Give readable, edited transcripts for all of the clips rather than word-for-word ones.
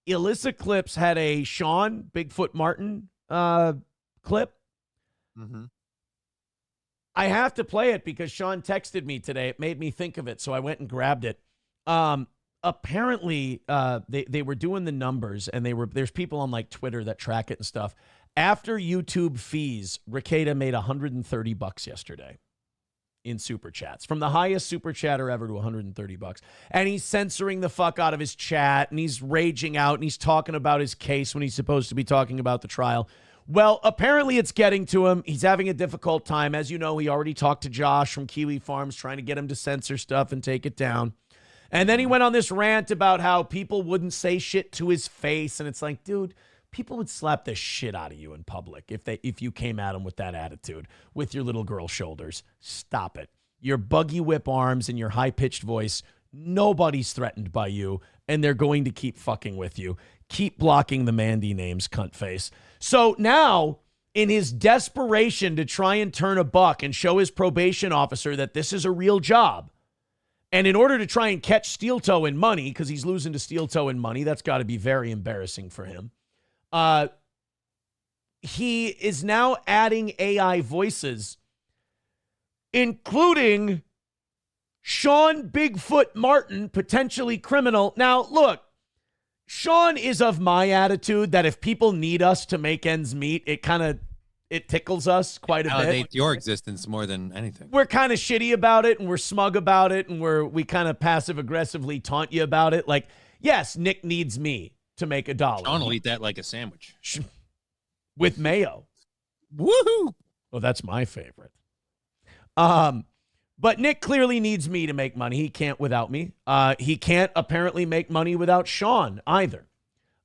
Alyssa Clips had a Shawn Bigfoot Martin clip. Mm-hmm. I have to play it because Shawn texted me today. It made me think of it, so I went and grabbed it. Apparently, they were doing the numbers, and there's people on like Twitter that track it and stuff. After YouTube fees, Rekieta made $130 yesterday in super chats, from the highest super chatter ever to $130. And he's censoring the fuck out of his chat, and he's raging out, and he's talking about his case when he's supposed to be talking about the trial. Well, apparently it's getting to him. He's having a difficult time. As you know, he already talked to Josh from Kiwi Farms trying to get him to censor stuff and take it down. And then he went on this rant about how people wouldn't say shit to his face. And it's like, dude, people would slap the shit out of you in public if you came at them with that attitude, with your little girl shoulders. Stop it. Your buggy whip arms and your high-pitched voice, nobody's threatened by you, and they're going to keep fucking with you. Keep blocking the Mandy names, cunt face. So now, in his desperation to try and turn a buck and show his probation officer that this is a real job, and in order to try and catch Steel Toe in money, because he's losing to Steel Toe in money, that's got to be very embarrassing for him. He is now adding AI voices, including Shawn Bigfoot Martin, potentially criminal. Now, look, Shawn is of my attitude that if people need us to make ends meet, it tickles us quite a bit. Validates your existence more than anything. We're kind of shitty about it, and we're smug about it, and we kind of passive-aggressively taunt you about it. Like, yes, Nick needs me to make $1. Shawn will eat that like a sandwich. With mayo. Woohoo! Well, that's my favorite. But Nick clearly needs me to make money. He can't without me. He can't apparently make money without Shawn either.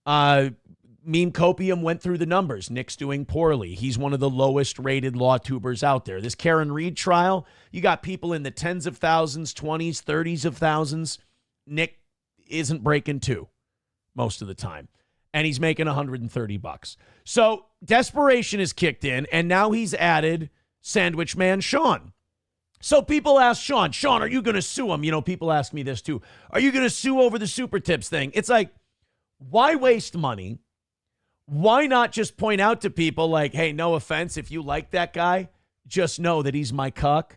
Meme Copium went through the numbers. Nick's doing poorly. He's one of the lowest rated law tubers out there. This Karen Reed trial, you got people in the tens of thousands, 20s, 30s of thousands. Nick isn't breaking two most of the time. And he's making $130. So desperation is kicked in, and now he's added Sandwich Man Shawn. So people ask Shawn, are you going to sue him? You know, people ask me this too. Are you going to sue over the super tips thing? It's like, why waste money? Why not just point out to people like, hey, no offense, if you like that guy, just know that he's my cuck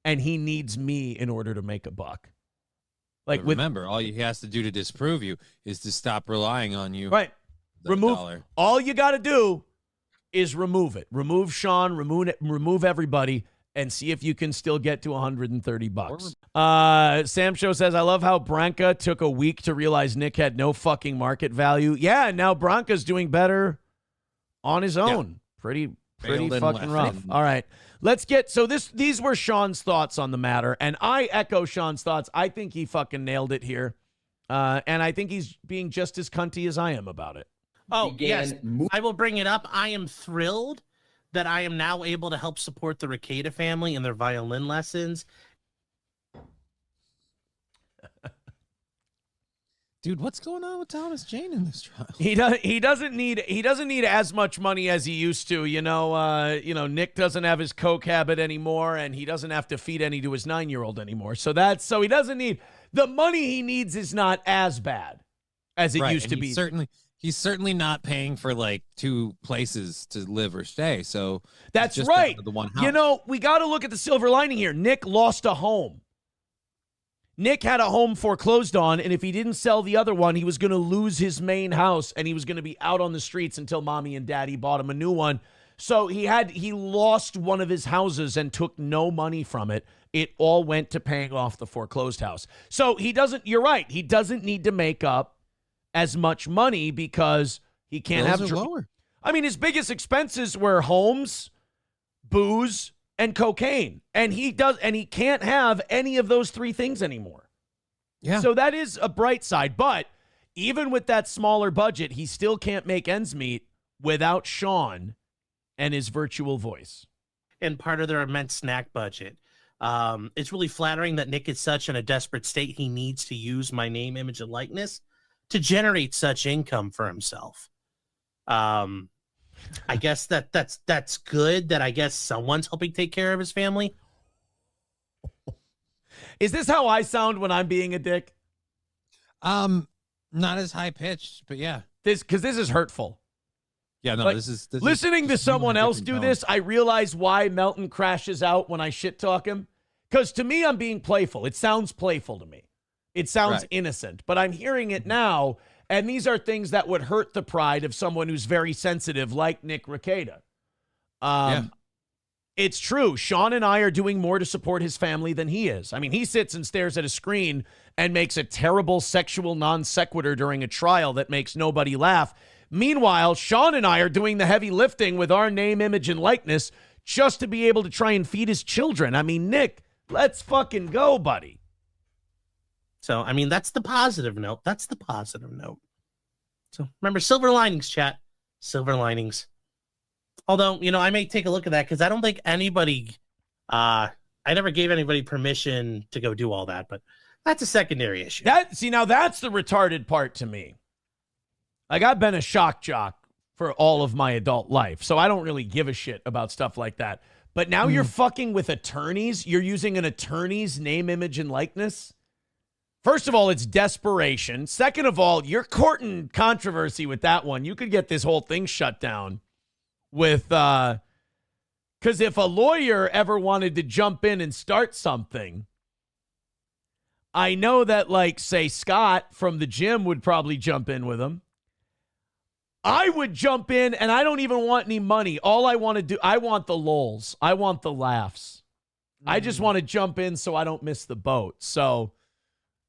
and he needs me in order to make a buck. Like, remember, all he has to do to disprove you is to stop relying on you. Right. Remove. All you got to do is remove it. Remove Shawn, remove everybody, and see if you can still get to $130. Sam Show says, I love how Branca took a week to realize Nick had no fucking market value. Yeah, now Branca's doing better on his own. Yeah. Pretty fucking rough. All right. Let's get, so these were Shawn's thoughts on the matter, and I echo Shawn's thoughts. I think he fucking nailed it here. And I think he's being just as cunty as I am about it. Oh, yes. I will bring it up. I am thrilled that I am now able to help support the Rekieta family in their violin lessons. Dude, what's going on with Thomas Jane in this trial? He doesn't need as much money as he used to. You know, Nick doesn't have his coke habit anymore, and he doesn't have to feed any to his 9-year-old anymore. So he doesn't need the money he needs is not as bad as it used to be. He's certainly not paying for like 2 places to live or stay. So that's just right. The one house. You know, we got to look at the silver lining here. Nick lost a home. Nick had a home foreclosed on, and if he didn't sell the other one, he was going to lose his main house, and he was going to be out on the streets until mommy and daddy bought him a new one. So he lost one of his houses and took no money from it. It all went to paying off the foreclosed house. So you're right. He doesn't need to make up as much money because he can't have lower. I mean, his biggest expenses were homes, booze, and cocaine. And he can't have any of those 3 things anymore. Yeah. So that is a bright side. But even with that smaller budget, he still can't make ends meet without Shawn and his virtual voice. And part of their immense snack budget. It's really flattering that Nick is such in a desperate state he needs to use my name, image, and likeness to generate such income for himself. I guess that's good that I guess someone's helping take care of his family. Is this how I sound when I'm being a dick? Not as high pitched, but yeah. This is hurtful. Yeah, no, Like, this is listening to just someone a else different do tone. this, I realize why Melton crashes out when I shit talk him. Because to me, I'm being playful. It sounds playful to me. It sounds Right. innocent. But I'm hearing it now, and these are things that would hurt the pride of someone who's very sensitive, like Nick Rekieta. Yeah. It's true. Shawn and I are doing more to support his family than he is. I mean, he sits and stares at a screen and makes a terrible sexual non sequitur during a trial that makes nobody laugh. Meanwhile, Shawn and I are doing the heavy lifting with our name, image, and likeness just to be able to try and feed his children. I mean, Nick, let's fucking go, buddy. So, I mean, that's the positive note. That's the positive note. So, remember, silver linings, chat. Silver linings. Although, you know, I may take a look at that because I don't think anybody, I never gave anybody permission to go do all that, but that's a secondary issue. Now that's the retarded part to me. Like, I've been a shock jock for all of my adult life, so I don't really give a shit about stuff like that. But now you're fucking with attorneys. You're using an attorney's name, image, and likeness. First of all, it's desperation. Second of all, you're courting controversy with that one. You could get this whole thing shut down with, because if a lawyer ever wanted to jump in and start something, I know that, like, say, Scott from the gym would probably jump in with him. I would jump in, and I don't even want any money. All I want to do, I want the lols. I want the laughs. I just want to jump in so I don't miss the boat. So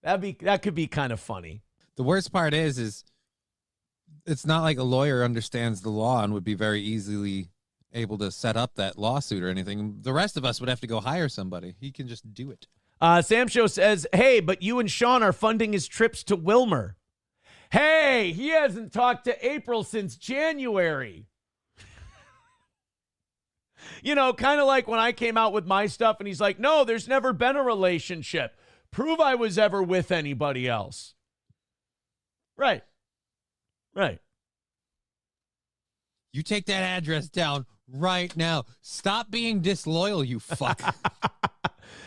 that could be kind of funny. The worst part is it's not like a lawyer understands the law and would be very easily able to set up that lawsuit or anything. The rest of us would have to go hire somebody. He can just do it. Sam Show says, hey, but you and Shawn are funding his trips to Wilmer. Hey, he hasn't talked to April since January. You know, kind of like when I came out with my stuff and he's like, no, there's never been a relationship. Prove I was ever with anybody else. Right. You take that address down right now. Stop being disloyal, you fuck.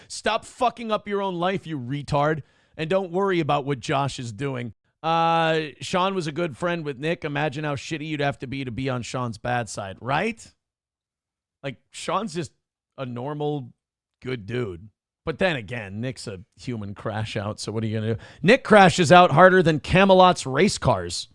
Stop fucking up your own life, you retard. And don't worry about what Josh is doing. Shawn was a good friend with Nick. Imagine how shitty you'd have to be on Shawn's bad side, right? Like, Shawn's just a normal, good dude. But then again, Nick's a human crash out, so what are you going to do? Nick crashes out harder than Camelot's race cars.